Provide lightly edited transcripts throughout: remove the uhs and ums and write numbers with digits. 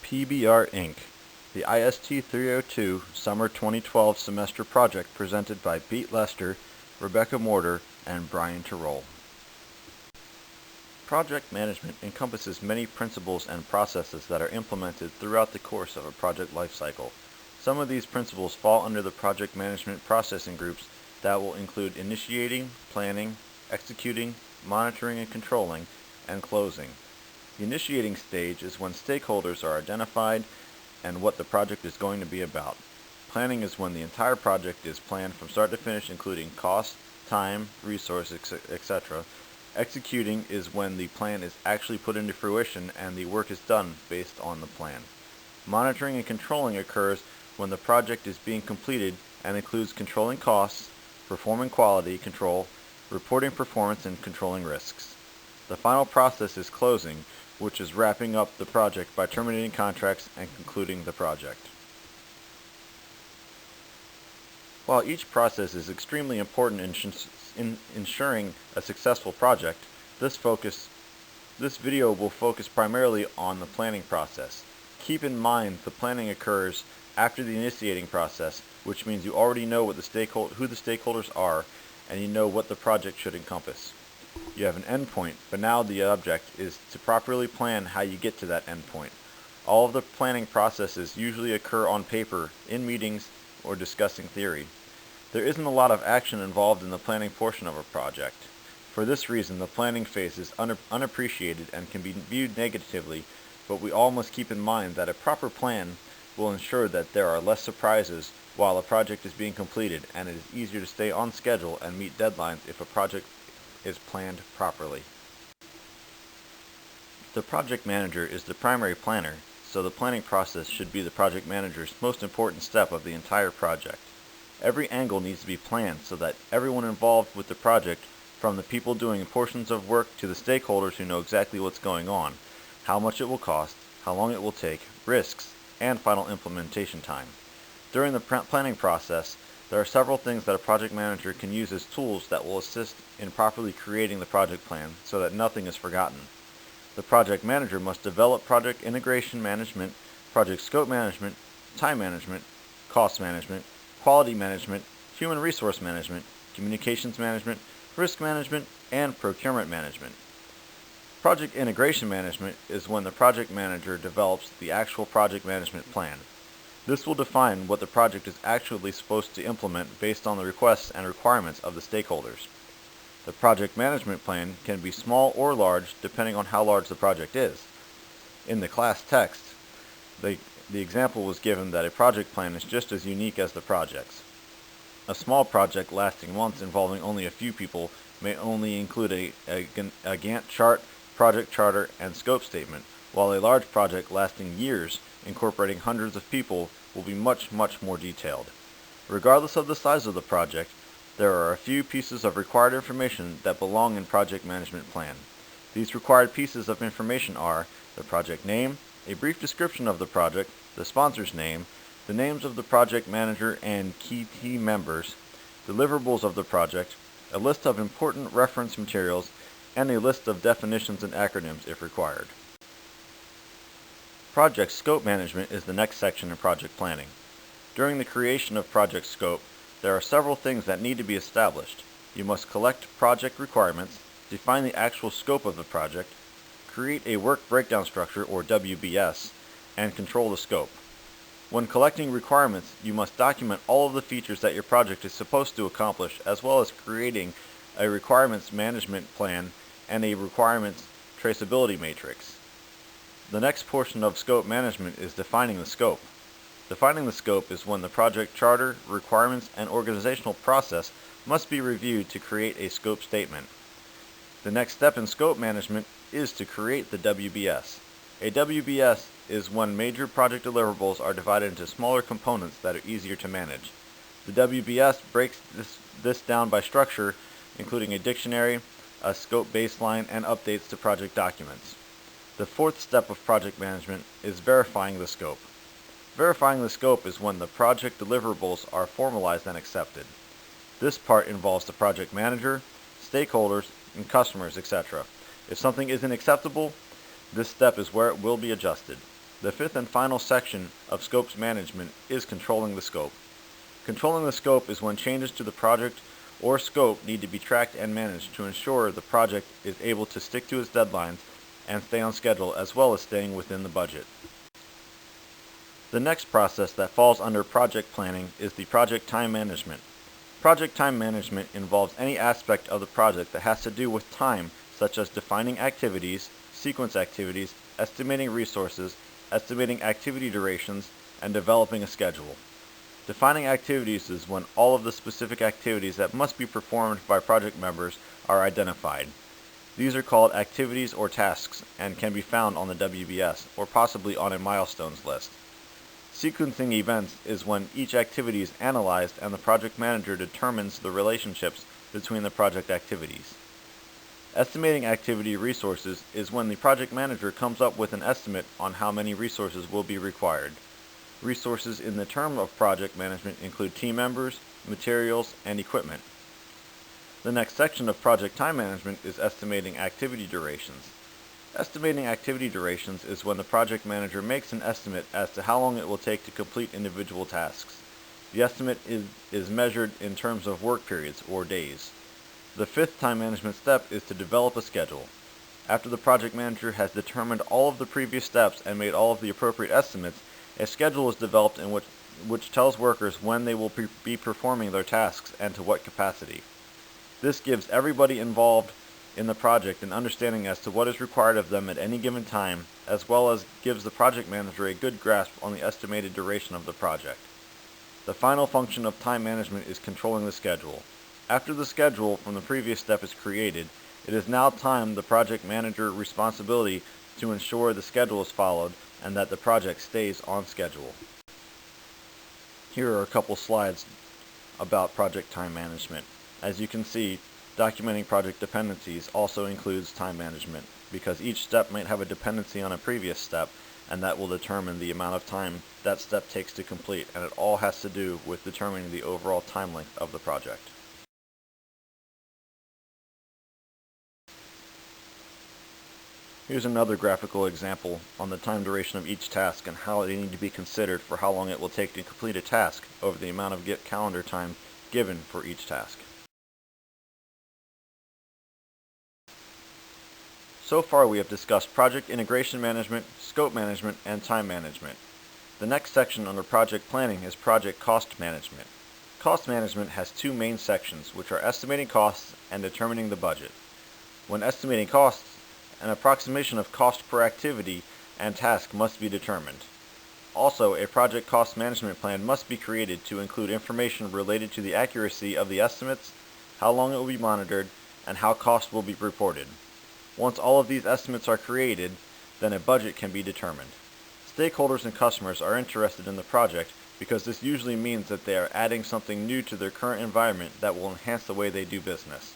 PBR Inc., the IST 302 Summer 2012 Semester Project presented by Pete Lester, Rebecca Morter, and Brian Terrell. Project management encompasses many principles and processes that are implemented throughout the course of a project lifecycle. Some of these principles fall under the project management processing groups that will include initiating, planning, executing, monitoring and controlling, and closing. The initiating stage is when stakeholders are identified and what the project is going to be about. Planning is when the entire project is planned from start to finish, including cost, time, resources, etc. Executing is when the plan is actually put into fruition and the work is done based on the plan. Monitoring and controlling occurs when the project is being completed and includes controlling costs, performing quality control, reporting performance, and controlling risks. The final process is closing, which is wrapping up the project by terminating contracts and concluding the project. While each process is extremely important in ensuring a successful project, this video will focus primarily on the planning process. Keep in mind the planning occurs after the initiating process, which means you already know what who the stakeholders are, and you know what the project should encompass. You have an endpoint, but now the object is to properly plan how you get to that endpoint. All of the planning processes usually occur on paper, in meetings, or discussing theory. There isn't a lot of action involved in the planning portion of a project. For this reason, the planning phase is unappreciated and can be viewed negatively, but we all must keep in mind that a proper plan will ensure that there are less surprises while a project is being completed, and it is easier to stay on schedule and meet deadlines if a project is planned properly. The project manager is the primary planner, so the planning process should be the project manager's most important step of the entire project. Every angle needs to be planned so that everyone involved with the project, from the people doing portions of work to the stakeholders who know exactly what's going on, how much it will cost, how long it will take, risks, and final implementation time. During the planning process, there are several things that a project manager can use as tools that will assist in properly creating the project plan so that nothing is forgotten. The project manager must develop project integration management, project scope management, time management, cost management, quality management, human resource management, communications management, risk management, and procurement management. Project integration management is when the project manager develops the actual project management plan. This will define what the project is actually supposed to implement based on the requests and requirements of the stakeholders. The project management plan can be small or large depending on how large the project is. In the class text, the example was given that a project plan is just as unique as the projects. A small project lasting months involving only a few people may only include a Gantt chart, project charter, and scope statement, while a large project lasting years, incorporating hundreds of people, will be much more detailed. Regardless of the size of the project, there are a few pieces of required information that belong in project management plan. These required pieces of information are the project name, a brief description of the project, the sponsor's name, the names of the project manager and key team members, deliverables of the project, a list of important reference materials, and a list of definitions and acronyms if required. Project scope management is the next section in project planning. During the creation of project scope, there are several things that need to be established. You must collect project requirements, define the actual scope of the project, create a work breakdown structure or WBS, and control the scope. When collecting requirements, you must document all of the features that your project is supposed to accomplish, as well as creating a requirements management plan and a requirements traceability matrix. The next portion of scope management is defining the scope. Defining the scope is when the project charter, requirements, and organizational process must be reviewed to create a scope statement. The next step in scope management is to create the WBS. A WBS is when major project deliverables are divided into smaller components that are easier to manage. The WBS breaks this down by structure, including a dictionary, a scope baseline, and updates to project documents. The fourth step of project management is verifying the scope. Verifying the scope is when the project deliverables are formalized and accepted. This part involves the project manager, stakeholders, and customers, etc. If something isn't acceptable, this step is where it will be adjusted. The fifth and final section of scopes management is controlling the scope. Controlling the scope is when changes to the project or scope need to be tracked and managed to ensure the project is able to stick to its deadlines and stay on schedule, as well as staying within the budget. The next process that falls under project planning is the project time management. Project time management involves any aspect of the project that has to do with time, such as defining activities, sequence activities, estimating resources, estimating activity durations, and developing a schedule. Defining activities is when all of the specific activities that must be performed by project members are identified. These are called activities or tasks and can be found on the WBS or possibly on a milestones list. Sequencing events is when each activity is analyzed and the project manager determines the relationships between the project activities. Estimating activity resources is when the project manager comes up with an estimate on how many resources will be required. Resources in the term of project management include team members, materials, and equipment. The next section of project time management is estimating activity durations. Estimating activity durations is when the project manager makes an estimate as to how long it will take to complete individual tasks. The estimate is measured in terms of work periods or days. The fifth time management step is to develop a schedule. After the project manager has determined all of the previous steps and made all of the appropriate estimates, a schedule is developed in which tells workers when they will be performing their tasks and to what capacity. This gives everybody involved in the project an understanding as to what is required of them at any given time, as well as gives the project manager a good grasp on the estimated duration of the project. The final function of time management is controlling the schedule. After the schedule from the previous step is created, it is now time the project manager responsibility to ensure the schedule is followed and that the project stays on schedule. Here are a couple slides about project time management. As you can see, documenting project dependencies also includes time management, because each step might have a dependency on a previous step, and that will determine the amount of time that step takes to complete, and it all has to do with determining the overall time length of the project. Here's another graphical example on the time duration of each task and how they need to be considered for how long it will take to complete a task over the amount of calendar time given for each task. So far we have discussed project integration management, scope management, and time management. The next section under project planning is project cost management. Cost management has two main sections, which are estimating costs and determining the budget. When estimating costs, an approximation of cost per activity and task must be determined. Also, a project cost management plan must be created to include information related to the accuracy of the estimates, how long it will be monitored, and how costs will be reported. Once all of these estimates are created, then a budget can be determined. Stakeholders and customers are interested in the project because this usually means that they are adding something new to their current environment that will enhance the way they do business.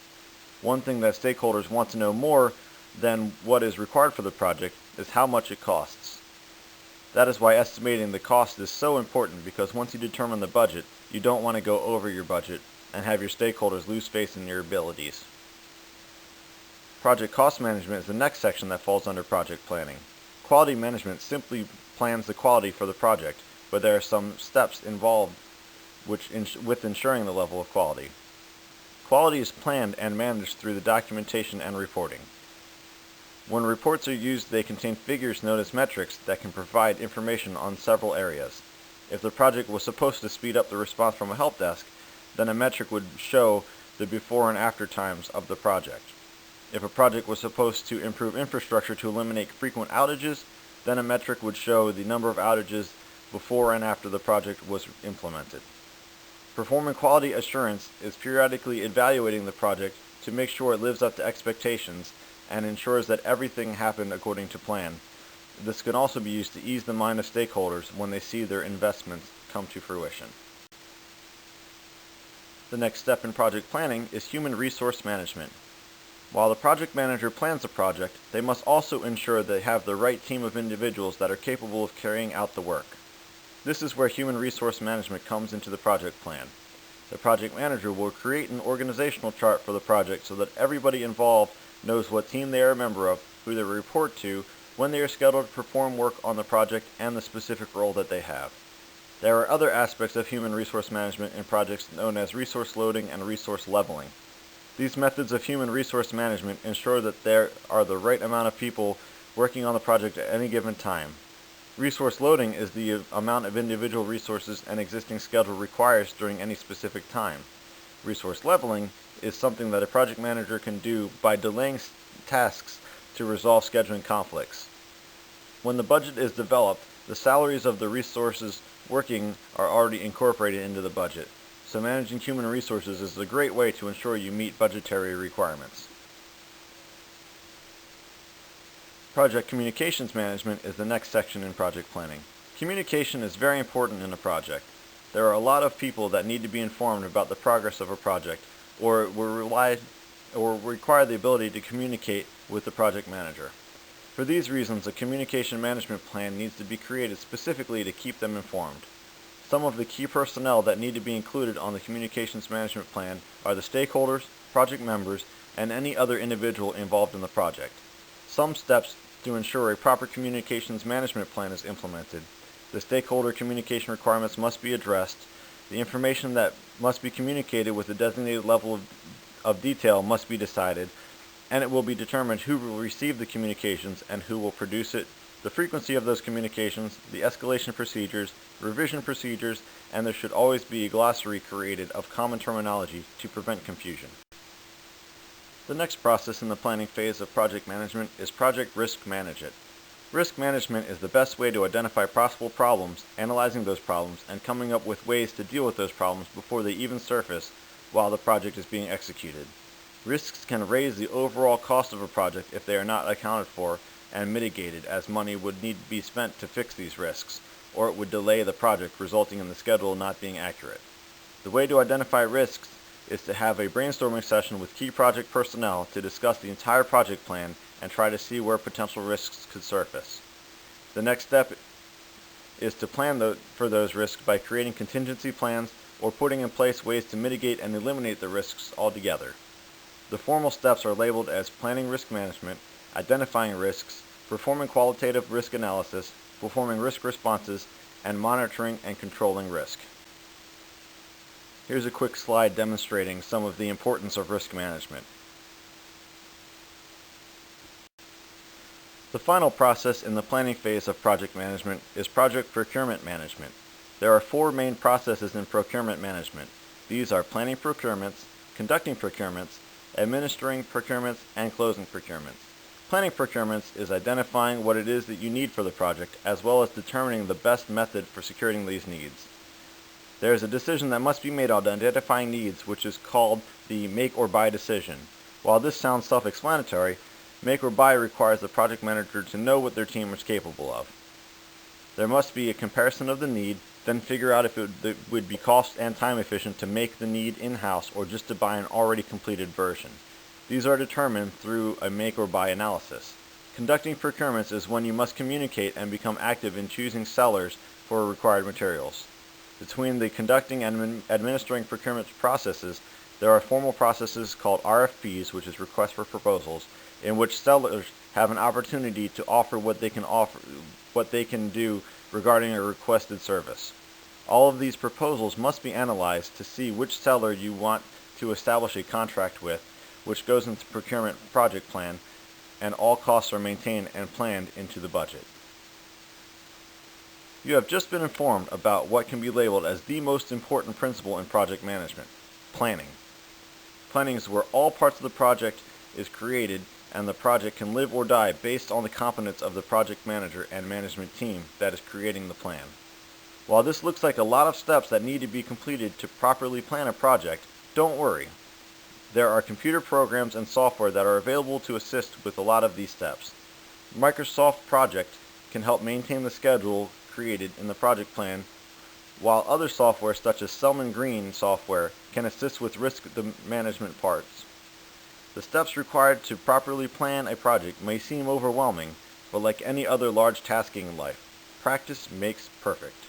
One thing that stakeholders want to know more than what is required for the project is how much it costs. That is why estimating the cost is so important, because once you determine the budget, you don't want to go over your budget and have your stakeholders lose faith in your abilities. Project cost management is the next section that falls under project planning. Quality management simply plans the quality for the project, but there are some steps involved with ensuring the level of quality. Quality is planned and managed through the documentation and reporting. When reports are used, they contain figures known as metrics that can provide information on several areas. If the project was supposed to speed up the response from a help desk, then a metric would show the before and after times of the project. If a project was supposed to improve infrastructure to eliminate frequent outages, then a metric would show the number of outages before and after the project was implemented. Performing quality assurance is periodically evaluating the project to make sure it lives up to expectations and ensures that everything happened according to plan. This can also be used to ease the mind of stakeholders when they see their investments come to fruition. The next step in project planning is human resource management. While the project manager plans the project, they must also ensure they have the right team of individuals that are capable of carrying out the work. This is where human resource management comes into the project plan. The project manager will create an organizational chart for the project so that everybody involved knows what team they are a member of, who they report to, when they are scheduled to perform work on the project, and the specific role that they have. There are other aspects of human resource management in projects known as resource loading and resource leveling. These methods of human resource management ensure that there are the right amount of people working on the project at any given time. Resource loading is the amount of individual resources an existing schedule requires during any specific time. Resource leveling is something that a project manager can do by delaying tasks to resolve scheduling conflicts. When the budget is developed, the salaries of the resources working are already incorporated into the budget, so managing human resources is a great way to ensure you meet budgetary requirements. Project communications management is the next section in project planning. Communication is very important in a project. There are a lot of people that need to be informed about the progress of a project, or require the ability to communicate with the project manager. For these reasons, a communication management plan needs to be created specifically to keep them informed. Some of the key personnel that need to be included on the communications management plan are the stakeholders, project members, and any other individual involved in the project. Some steps to ensure a proper communications management plan is implemented. The stakeholder communication requirements must be addressed. The information that must be communicated with a designated level of detail must be decided, and it will be determined who will receive the communications and who will produce it, the frequency of those communications, the escalation procedures, revision procedures, and there should always be a glossary created of common terminology to prevent confusion. The next process in the planning phase of project management is project risk management. Risk management is the best way to identify possible problems, analyzing those problems, and coming up with ways to deal with those problems before they even surface while the project is being executed. Risks can raise the overall cost of a project if they are not accounted for and mitigated, as money would need to be spent to fix these risks, or it would delay the project, resulting in the schedule not being accurate. The way to identify risks is to have a brainstorming session with key project personnel to discuss the entire project plan and try to see where potential risks could surface. The next step is to plan for those risks by creating contingency plans or putting in place ways to mitigate and eliminate the risks altogether. The formal steps are labeled as planning risk management, identifying risks, performing qualitative risk analysis, performing risk responses, and monitoring and controlling risk. Here's a quick slide demonstrating some of the importance of risk management. The final process in the planning phase of project management is project procurement management. There are 4 main processes in procurement management. These are planning procurements, conducting procurements, administering procurements, and closing procurements. Planning procurements is identifying what it is that you need for the project, as well as determining the best method for securing these needs. There is a decision that must be made on identifying needs, which is called the make or buy decision. While this sounds self-explanatory, make or buy requires the project manager to know what their team is capable of. There must be a comparison of the need, then figure out if it would be cost and time efficient to make the need in-house or just to buy an already completed version. These are determined through a make or buy analysis. Conducting procurements is when you must communicate and become active in choosing sellers for required materials. Between the conducting and administering procurement processes, there are formal processes called RFPs, which is requests for proposals, in which sellers have an opportunity to offer what they can do regarding a requested service. All of these proposals must be analyzed to see which seller you want to establish a contract with, which goes into procurement project plan, and all costs are maintained and planned into the budget. You have just been informed about what can be labeled as the most important principle in project management: planning. Planning is where all parts of the project is created and the project can live or die based on the competence of the project manager and management team that is creating the plan. While this looks like a lot of steps that need to be completed to properly plan a project, don't worry. There are computer programs and software that are available to assist with a lot of these steps. Microsoft Project can help maintain the schedule created in the project plan, while other software such as Selman Green software can assist with risk management parts. The steps required to properly plan a project may seem overwhelming, but like any other large tasking in life, practice makes perfect.